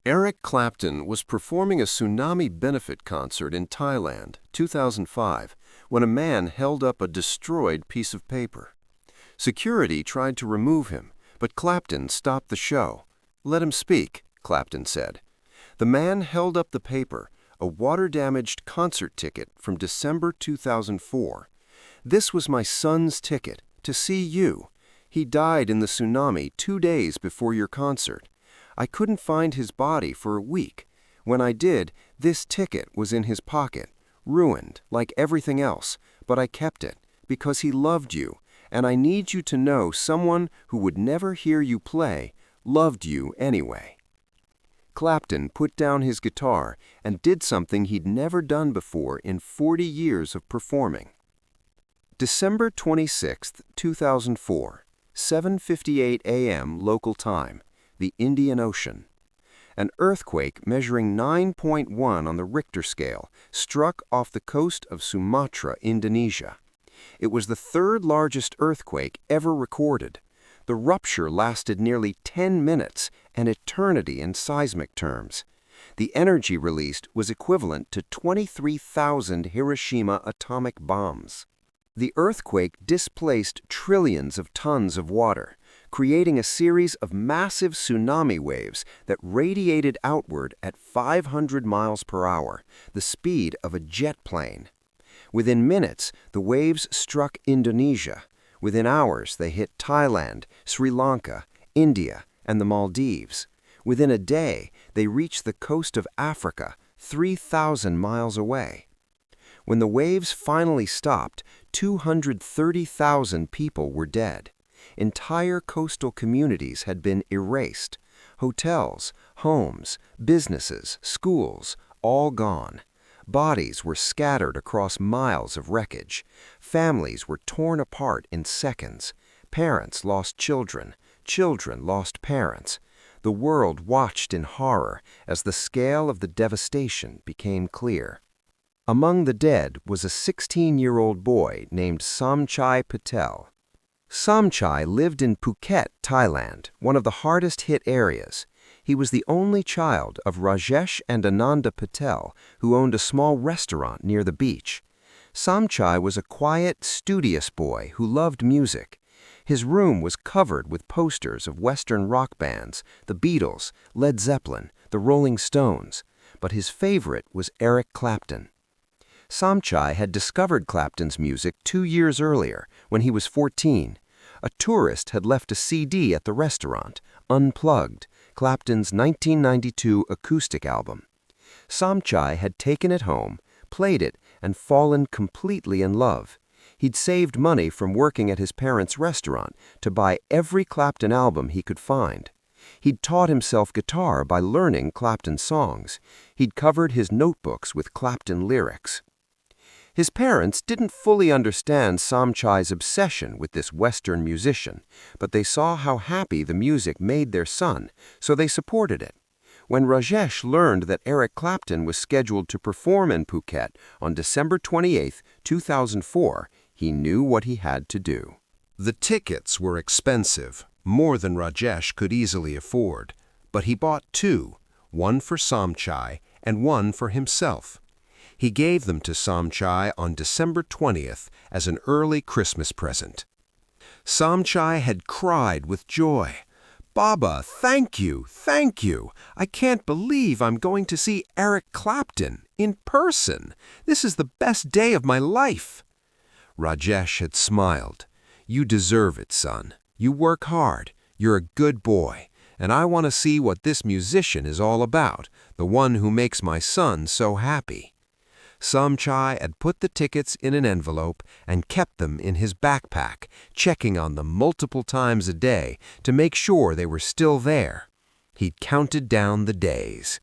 Eric Clapton was performing a tsunami benefit concert in Thailand, 2005, when a man held up a destroyed piece of paper. Security tried to remove him, but Clapton stopped the show. "Let him speak," Clapton said. The man held up the paper, a water-damaged concert ticket from December 2004. "This was my son's ticket, to see you. He died in the tsunami 2 days before your concert. I couldn't find his body for a week. When I did, this ticket was in his pocket, ruined like everything else, but I kept it because he loved you, and I need you to know someone who would never hear you play loved you anyway." Clapton put down his guitar and did something he'd never done before in 40 years of performing. December 26, 2004, 7:58 a.m. local time. The Indian Ocean. An earthquake measuring 9.1 on the Richter scale struck off the coast of Sumatra, Indonesia. It was the third largest earthquake ever recorded. The rupture lasted nearly 10 minutes, an eternity in seismic terms. The energy released was equivalent to 23,000 Hiroshima atomic bombs. The earthquake displaced trillions of tons of water, creating a series of massive tsunami waves that radiated outward at 500 miles per hour, the speed of a jet plane. Within minutes, the waves struck Indonesia. Within hours, they hit Thailand, Sri Lanka, India, and the Maldives. Within a day, they reached the coast of Africa, 3,000 miles away. When the waves finally stopped, 230,000 people were dead. Entire coastal communities had been erased. Hotels, homes, businesses, schools, all gone. Bodies were scattered across miles of wreckage. Families were torn apart in seconds. Parents lost children. Children lost parents. The world watched in horror as the scale of the devastation became clear. Among the dead was a 16-year-old boy named Somchai Patel. Somchai lived in Phuket, Thailand, one of the hardest-hit areas. He was the only child of Rajesh and Ananda Patel, who owned a small restaurant near the beach. Somchai was a quiet, studious boy who loved music. His room was covered with posters of Western rock bands, the Beatles, Led Zeppelin, the Rolling Stones, but his favorite was Eric Clapton. Somchai had discovered Clapton's music 2 years earlier, when he was 14. A tourist had left a CD at the restaurant, Unplugged, Clapton's 1992 acoustic album. Somchai had taken it home, played it, and fallen completely in love. He'd saved money from working at his parents' restaurant to buy every Clapton album he could find. He'd taught himself guitar by learning Clapton songs. He'd covered his notebooks with Clapton lyrics. His parents didn't fully understand Somchai's obsession with this Western musician, but they saw how happy the music made their son, so they supported it. When Rajesh learned that Eric Clapton was scheduled to perform in Phuket on December 28, 2004, he knew what he had to do. The tickets were expensive, more than Rajesh could easily afford, but he bought 2, one for Somchai and one for himself. He gave them to Somchai on December 20th as an early Christmas present. Somchai had cried with joy. "Baba, thank you, thank you. I can't believe I'm going to see Eric Clapton in person. This is the best day of my life." Rajesh had smiled. "You deserve it, son. You work hard. You're a good boy. And I want to see what this musician is all about, the one who makes my son so happy." Somchai had put the tickets in an envelope and kept them in his backpack, checking on them multiple times a day to make sure they were still there. He'd counted down the days.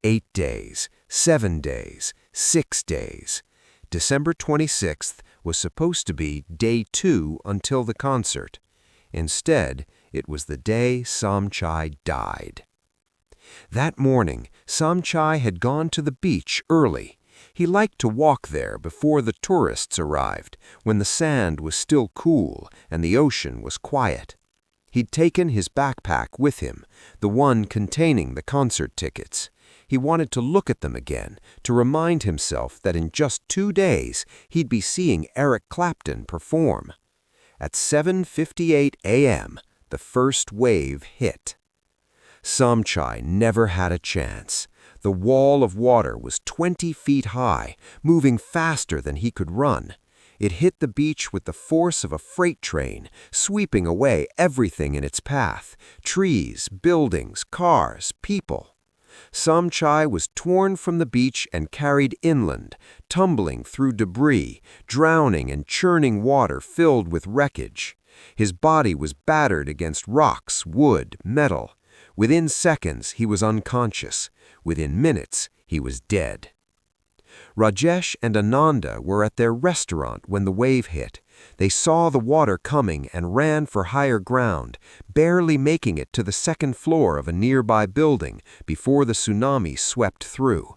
8 days, 7 days, 6 days. December 26th was supposed to be day 2 until the concert. Instead, it was the day Somchai died. That morning, Somchai had gone to the beach early. He liked to walk there before the tourists arrived, when the sand was still cool and the ocean was quiet. He'd taken his backpack with him, the one containing the concert tickets. He wanted to look at them again, to remind himself that in just 2 days he'd be seeing Eric Clapton perform. At 7:58 a.m., the first wave hit. Somchai never had a chance. The wall of water was 20 feet high, moving faster than he could run. It hit the beach with the force of a freight train, sweeping away everything in its path: trees, buildings, cars, people. Somchai was torn from the beach and carried inland, tumbling through debris, drowning in churning water filled with wreckage. His body was battered against rocks, wood, metal. Within seconds, he was unconscious. Within minutes, he was dead. Rajesh and Ananda were at their restaurant when the wave hit. They saw the water coming and ran for higher ground, barely making it to the second floor of a nearby building before the tsunami swept through.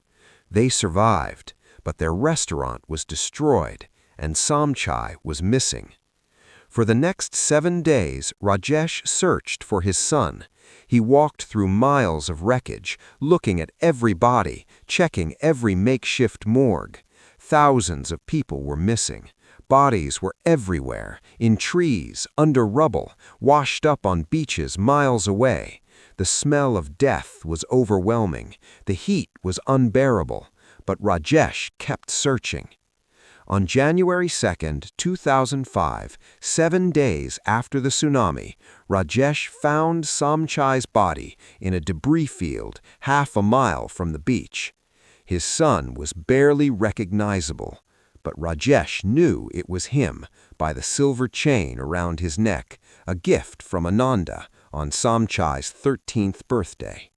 They survived, but their restaurant was destroyed, and Somchai was missing. For the next 7 days, Rajesh searched for his son. He walked through miles of wreckage, looking at every body, checking every makeshift morgue. Thousands of people were missing. Bodies were everywhere, in trees, under rubble, washed up on beaches miles away. The smell of death was overwhelming. The heat was unbearable. But Rajesh kept searching. On January 2, 2005, 7 days after the tsunami, Rajesh found Somchai's body in a debris field half a mile from the beach. His son was barely recognizable, but Rajesh knew it was him by the silver chain around his neck, a gift from Ananda on Somchai's 13th birthday.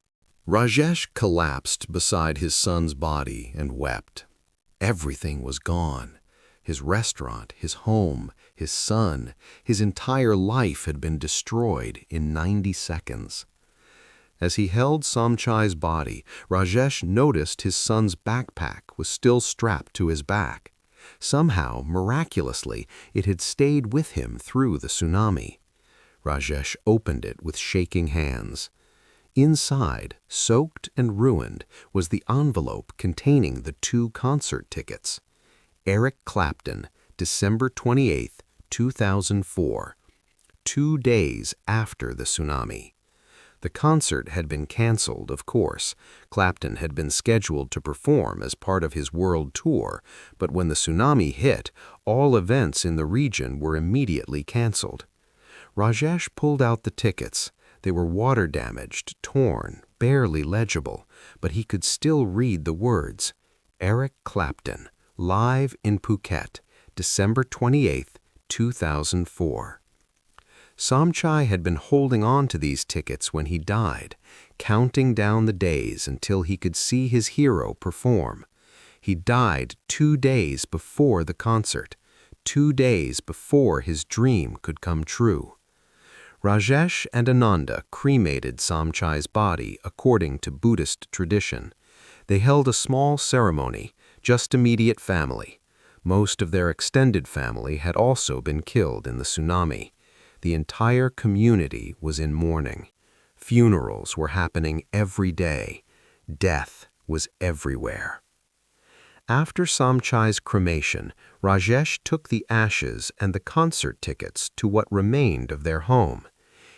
Rajesh collapsed beside his son's body and wept. Everything was gone. His restaurant, his home, his son, his entire life had been destroyed in 90 seconds. As he held Somchai's body, Rajesh noticed his son's backpack was still strapped to his back. Somehow, miraculously, it had stayed with him through the tsunami. Rajesh opened it with shaking hands. Inside, soaked and ruined, was the envelope containing the 2 concert tickets. Eric Clapton, December 28, 2004, 2 days after the tsunami. The concert had been canceled, of course. Clapton had been scheduled to perform as part of his world tour, but when the tsunami hit, all events in the region were immediately canceled. Rajesh pulled out the tickets. They were water-damaged, torn, barely legible, but he could still read the words. Eric Clapton, live in Phuket, December 28, 2004. Somchai had been holding on to these tickets when he died, counting down the days until he could see his hero perform. He died 2 days before the concert, 2 days before his dream could come true. Rajesh and Ananda cremated Somchai's body according to Buddhist tradition. They held a small ceremony, just immediate family. Most of their extended family had also been killed in the tsunami. The entire community was in mourning. Funerals were happening every day. Death was everywhere. After Somchai's cremation, Rajesh took the ashes and the concert tickets to what remained of their home.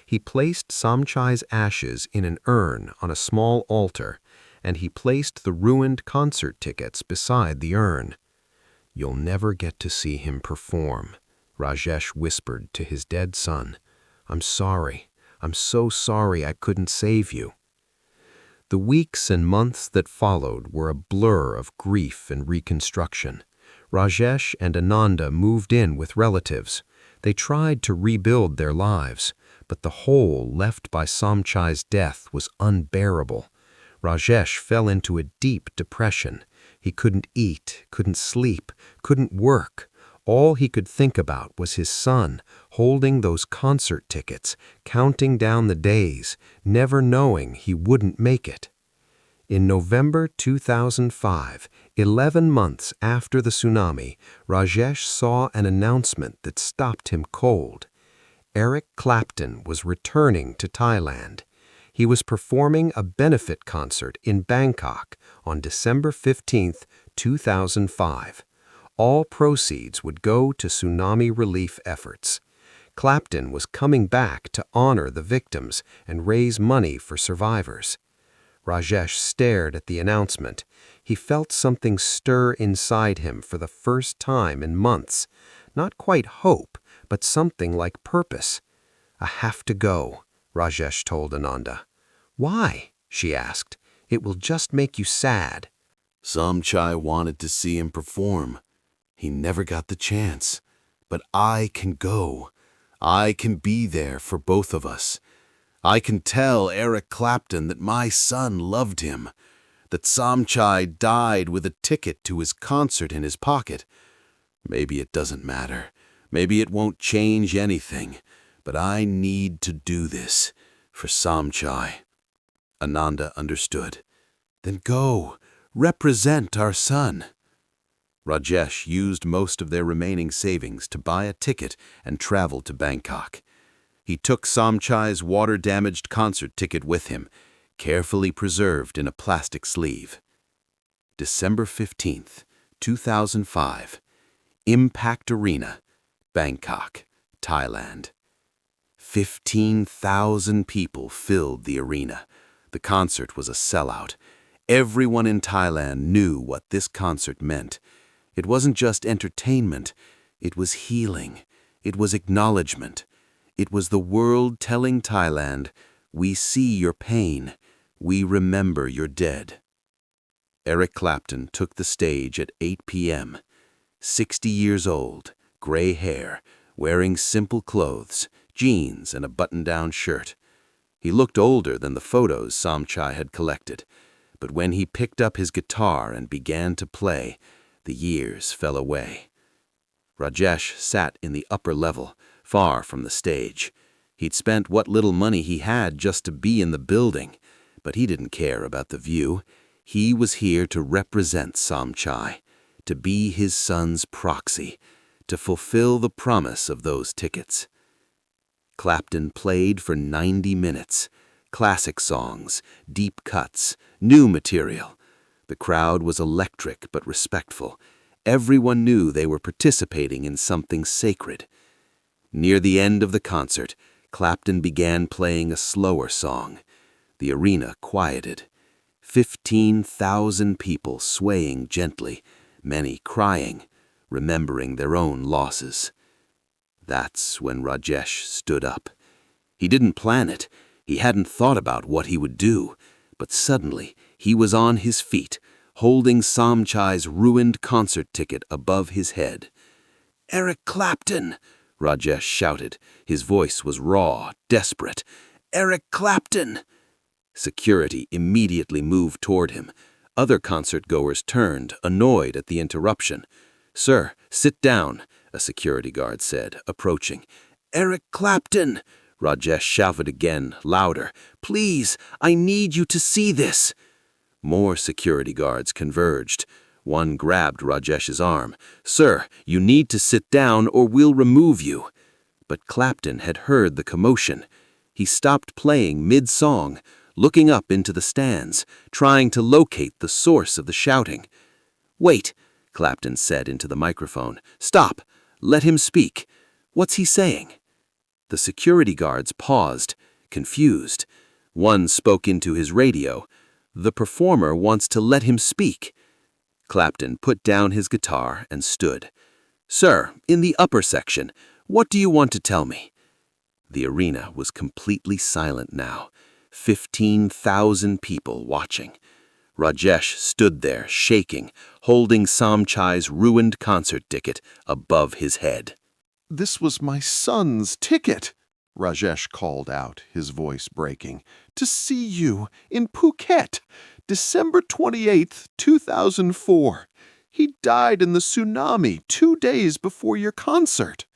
He placed Somchai's ashes in an urn on a small altar, and he placed the ruined concert tickets beside the urn. "You'll never get to see him perform," Rajesh whispered to his dead son. "I'm sorry. I'm so sorry I couldn't save you." The weeks and months that followed were a blur of grief and reconstruction. Rajesh and Ananda moved in with relatives. They tried to rebuild their lives, but the hole left by Somchai's death was unbearable. Rajesh fell into a deep depression. He couldn't eat, couldn't sleep, couldn't work. All he could think about was his son, holding those concert tickets, counting down the days, never knowing he wouldn't make it. In November 2005, 11 months after the tsunami, Rajesh saw an announcement that stopped him cold. Eric Clapton was returning to Thailand. He was performing a benefit concert in Bangkok on December 15, 2005. All proceeds would go to tsunami relief efforts. Clapton was coming back to honor the victims and raise money for survivors. Rajesh stared at the announcement. He felt something stir inside him for the first time in months. Not quite hope, but something like purpose. "I have to go," Rajesh told Ananda. "Why?" she asked. "It will just make you sad." Somchai wanted to see him perform. He never got the chance. But I can go. I can be there for both of us. I can tell Eric Clapton that my son loved him, that Somchai died with a ticket to his concert in his pocket. Maybe it doesn't matter. Maybe it won't change anything. But I need to do this for Somchai. Ananda understood. Then go. Represent our son. Rajesh used most of their remaining savings to buy a ticket and travel to Bangkok. He took Somchai's water-damaged concert ticket with him, carefully preserved in a plastic sleeve. December 15th, 2005. Impact Arena, Bangkok, Thailand. 15,000 people filled the arena. The concert was a sellout. Everyone in Thailand knew what this concert meant. It wasn't just entertainment. It was healing. It was acknowledgement. It was the world telling Thailand, "We see your pain. We remember you're dead." Eric Clapton took the stage at 8 p.m. 60 years old, gray hair, wearing simple clothes, jeans and a button-down shirt. He looked older than the photos Somchai had collected, but when he picked up his guitar and began to play, the years fell away. Rajesh sat in the upper level, far from the stage. He'd spent what little money he had just to be in the building, but he didn't care about the view. He was here to represent Somchai, to be his son's proxy, to fulfill the promise of those tickets. Clapton played for 90 minutes. Classic songs, deep cuts, new material. The crowd was electric but respectful. Everyone knew they were participating in something sacred. Near the end of the concert, Clapton began playing a slower song. The arena quieted. 15,000 people swaying gently, many crying, remembering their own losses. That's when Rajesh stood up. He didn't plan it. He hadn't thought about what he would do. But suddenly, he was on his feet, holding Somchai's ruined concert ticket above his head. "Eric Clapton!" Rajesh shouted. His voice was raw, desperate. "Eric Clapton!" Security immediately moved toward him. Other concert-goers turned, annoyed at the interruption. "Sir, sit down," a security guard said, approaching. "Eric Clapton!" Rajesh shouted again, louder. "Please, I need you to see this." More security guards converged. One grabbed Rajesh's arm. "Sir, you need to sit down or we'll remove you." But Clapton had heard the commotion. He stopped playing mid-song, looking up into the stands, trying to locate the source of the shouting. "Wait," Clapton said into the microphone. "Stop. Let him speak. What's he saying?" The security guards paused, confused. One spoke into his radio. "The performer wants to let him speak." Clapton put down his guitar and stood. "Sir, in the upper section, what do you want to tell me?" The arena was completely silent now. 15,000 people watching. Rajesh stood there, shaking, holding Somchai's ruined concert ticket above his head. "This was my son's ticket," Rajesh called out, his voice breaking. "To see you in Phuket, December 28th, 2004. He died in the tsunami 2 days before your concert."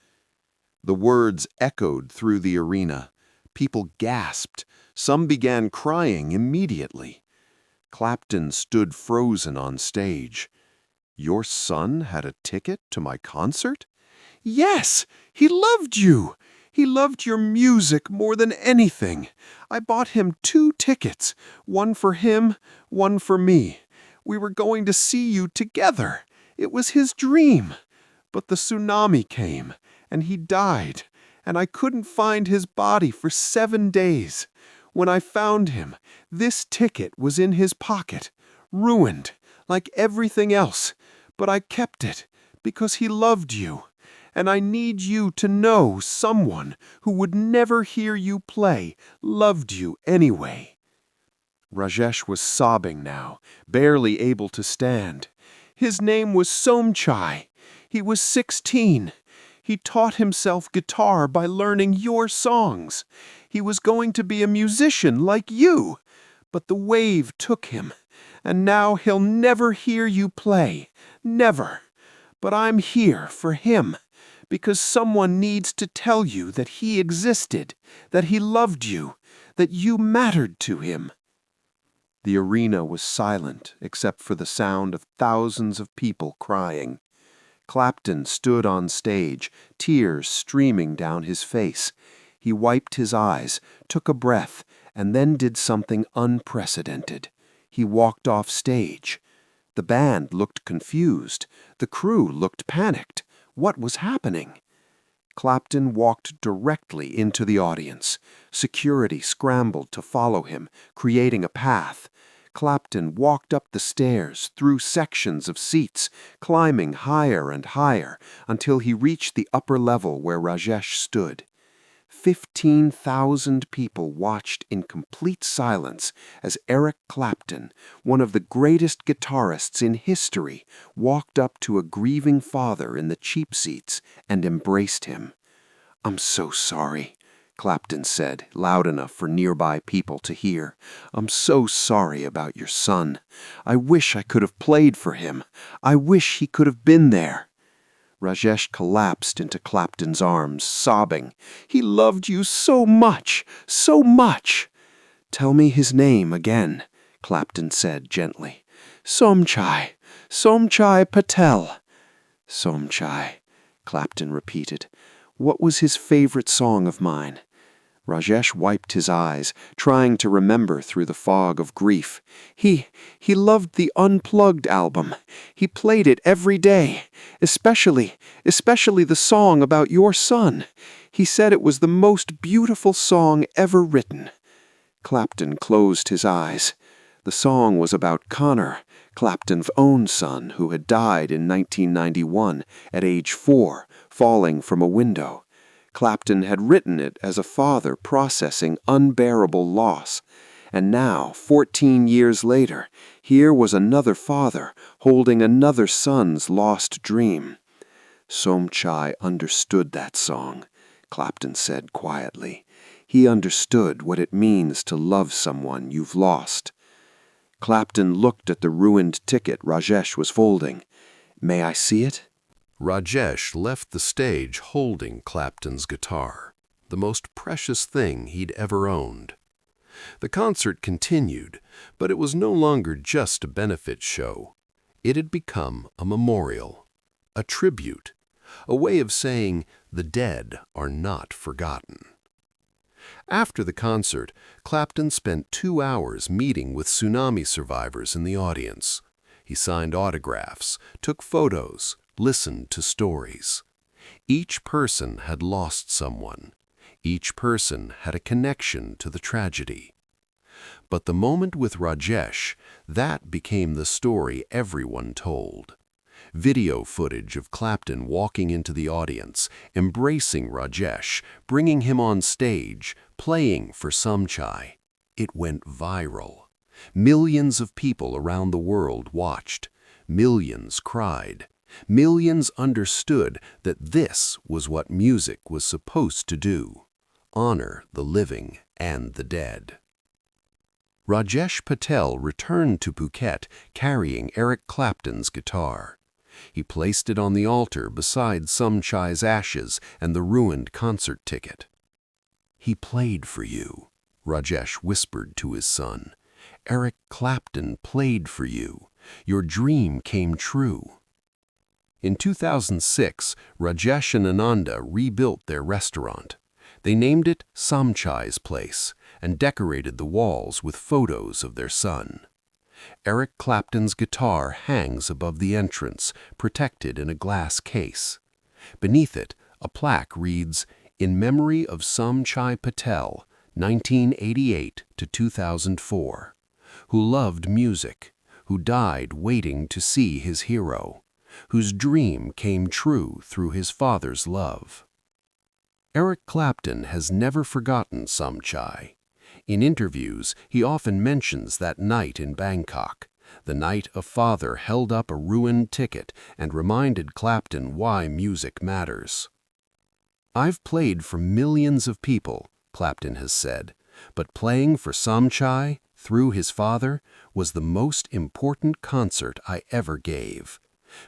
The words echoed through the arena. People gasped. Some began crying immediately. Clapton stood frozen on stage. "Your son had a ticket to my concert?" "Yes, he loved you. He loved your music more than anything. I bought him 2 tickets, one for him, one for me. We were going to see you together. It was his dream. But the tsunami came, and he died, and I couldn't find his body for 7 days. When I found him, this ticket was in his pocket, ruined, like everything else. But I kept it, because he loved you. And I need you to know someone who would never hear you play loved you anyway." Rajesh was sobbing now, barely able to stand. His name was Somchai. He was 16. He taught himself guitar by learning your songs. He was going to be a musician like you. But the wave took him, and now he'll never hear you play. Never. But I'm here for him, because someone needs to tell you that he existed, that he loved you, that you mattered to him." The arena was silent except for the sound of thousands of people crying. Clapton stood on stage, tears streaming down his face. He wiped his eyes, took a breath, and then did something unprecedented. He walked off stage. The band looked confused. The crew looked panicked. What was happening? Clapton walked directly into the audience. Security scrambled to follow him, creating a path. Clapton walked up the stairs, through sections of seats, climbing higher and higher, until he reached the upper level where Rajesh stood. 15,000 people watched in complete silence as Eric Clapton, one of the greatest guitarists in history, walked up to a grieving father in the cheap seats and embraced him. "I'm so sorry," Clapton said, loud enough for nearby people to hear. "I'm so sorry about your son. I wish I could have played for him. I wish he could have been there." Rajesh collapsed into Clapton's arms, sobbing. "He loved you so much, so much." "Tell me his name again," Clapton said gently. "Somchai, Somchai Patel." "Somchai," Clapton repeated. "What was his favorite song of mine?" Rajesh wiped his eyes, trying to remember through the fog of grief. He loved the Unplugged album. He played it every day, especially the song about your son. He said it was the most beautiful song ever written." Clapton closed his eyes. The song was about Connor, Clapton's own son, who had died in 1991 at age 4, falling from a window. Clapton had written it as a father processing unbearable loss. And now, 14 years later, here was another father holding another son's lost dream. "Somchai understood that song," Clapton said quietly. "He understood what it means to love someone you've lost." Clapton looked at the ruined ticket Rajesh was folding. "May I see it?" Rajesh left the stage holding Clapton's guitar, the most precious thing he'd ever owned. The concert continued, but it was no longer just a benefit show. It had become a memorial, a tribute, a way of saying the dead are not forgotten. After the concert, Clapton spent 2 hours meeting with tsunami survivors in the audience. He signed autographs, took photos, listened to stories. Each person had lost someone. Each person had a connection to the tragedy. But the moment with Rajesh, that became the story everyone told. Video footage of Clapton walking into the audience, embracing Rajesh, bringing him on stage, playing for Somchai. It went viral. Millions of people around the world watched. Millions cried. Millions understood that this was what music was supposed to do: honor the living and the dead. Rajesh Patel returned to Phuket carrying Eric Clapton's guitar. He placed it on the altar beside Somchai's ashes and the ruined concert ticket. "He played for you," Rajesh whispered to his son. "Eric Clapton played for you. Your dream came true." In 2006, Rajesh and Ananda rebuilt their restaurant. They named it Somchai's place and decorated the walls with photos of their son. Eric Clapton's guitar hangs above the entrance, protected in a glass case. Beneath it, a plaque reads, "In memory of Somchai Patel, 1988 to 2004, who loved music, who died waiting to see his hero, whose dream came true through his father's love." Eric Clapton has never forgotten Somchai. In interviews, he often mentions that night in Bangkok, the night a father held up a ruined ticket and reminded Clapton why music matters. "I've played for millions of people," Clapton has said, "but playing for Somchai, through his father, was the most important concert I ever gave,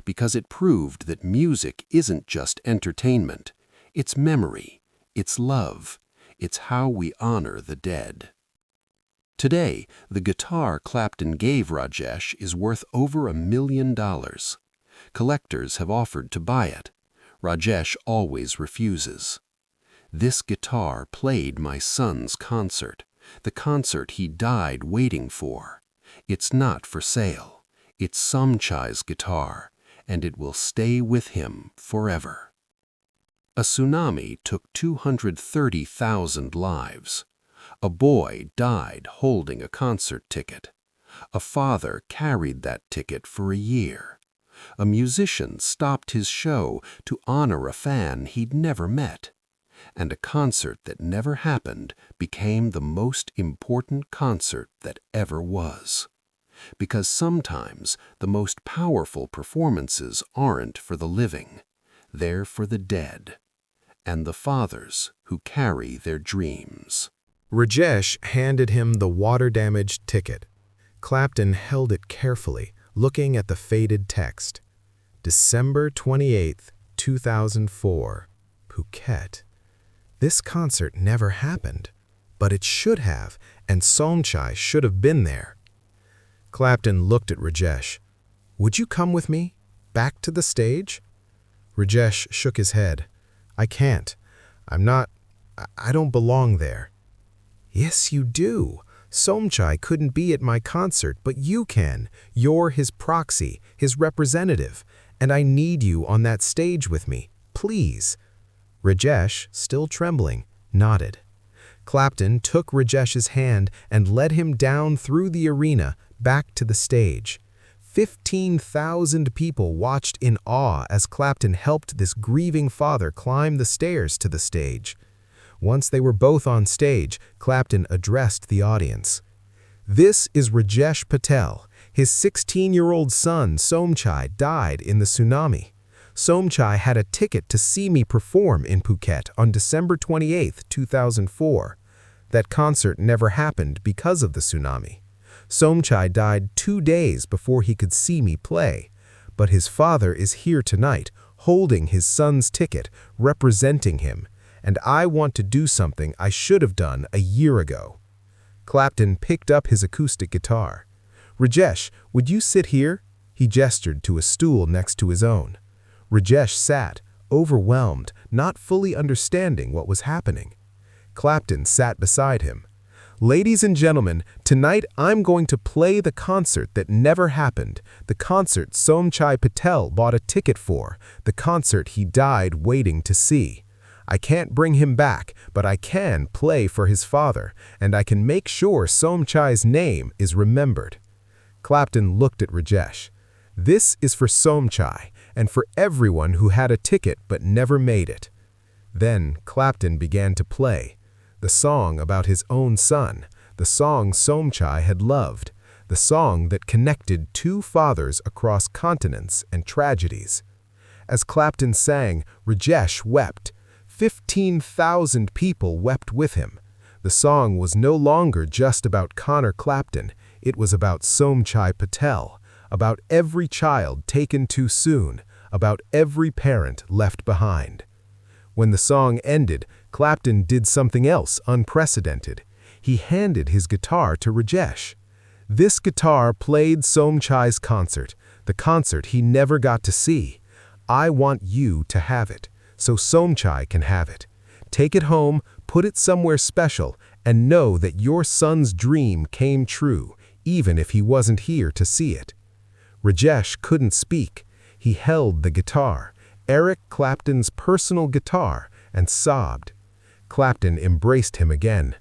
because it proved that music isn't just entertainment, it's memory, it's love, it's how we honor the dead." Today, the guitar Clapton gave Rajesh is worth over $1 million. Collectors have offered to buy it. Rajesh always refuses. "This guitar played my son's concert, the concert he died waiting for. It's not for sale. It's Somchai's guitar, and it will stay with him forever." A tsunami took 230,000 lives. A boy died holding a concert ticket. A father carried that ticket for a year. A musician stopped his show to honor a fan he'd never met. And a concert that never happened became the most important concert that ever was. Because sometimes the most powerful performances aren't for the living, they're for the dead, and the fathers who carry their dreams. Rajesh handed him the water-damaged ticket. Clapton held it carefully, looking at the faded text. December 28th, 2004, Phuket. This concert never happened, but it should have, and Somchai should have been there. Clapton looked at Rajesh. "Would you come with me? Back to the stage?" Rajesh shook his head. "I can't. I don't belong there." "Yes, you do. Somchai couldn't be at my concert, but you can. You're his proxy, his representative, and I need you on that stage with me. Please." Rajesh, still trembling, nodded. Clapton took Rajesh's hand and led him down through the arena back to the stage. 15,000 people watched in awe as Clapton helped this grieving father climb the stairs to the stage. Once they were both on stage, Clapton addressed the audience. "This is Rajesh Patel. His 16-year-old son, Somchai, died in the tsunami. Somchai had a ticket to see me perform in Phuket on December 28, 2004. That concert never happened because of the tsunami. Somchai died 2 days before he could see me play, but his father is here tonight, holding his son's ticket, representing him, and I want to do something I should have done a year ago." Clapton picked up his acoustic guitar. "Rajesh, would you sit here?" He gestured to a stool next to his own. Rajesh sat, overwhelmed, not fully understanding what was happening. Clapton sat beside him. "Ladies and gentlemen, tonight I'm going to play the concert that never happened, the concert Somchai Patel bought a ticket for, the concert he died waiting to see. I can't bring him back, but I can play for his father, and I can make sure Somchai's name is remembered." Clapton looked at Rajesh. "This is for Somchai, and for everyone who had a ticket but never made it." Then Clapton began to play. The song about his own son, the song Somchai had loved, the song that connected two fathers across continents and tragedies. As Clapton sang, Rajesh wept. 15,000 people wept with him. The song was no longer just about Connor Clapton, it was about Somchai Patel, about every child taken too soon, about every parent left behind. When the song ended, Clapton did something else unprecedented. He handed his guitar to Rajesh. "This guitar played Somchai's concert, the concert he never got to see. I want you to have it, so Somchai can have it. Take it home, put it somewhere special, and know that your son's dream came true, even if he wasn't here to see it." Rajesh couldn't speak. He held the guitar, Eric Clapton's personal guitar, and sobbed. Clapton embraced him again.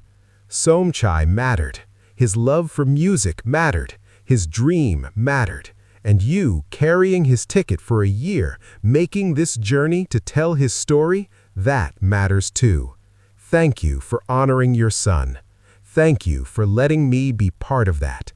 Somchai mattered. His love for music mattered. His dream mattered. And you, carrying his ticket for a year, making this journey to tell his story, that matters too. Thank you for honoring your son. Thank you for letting me be part of that.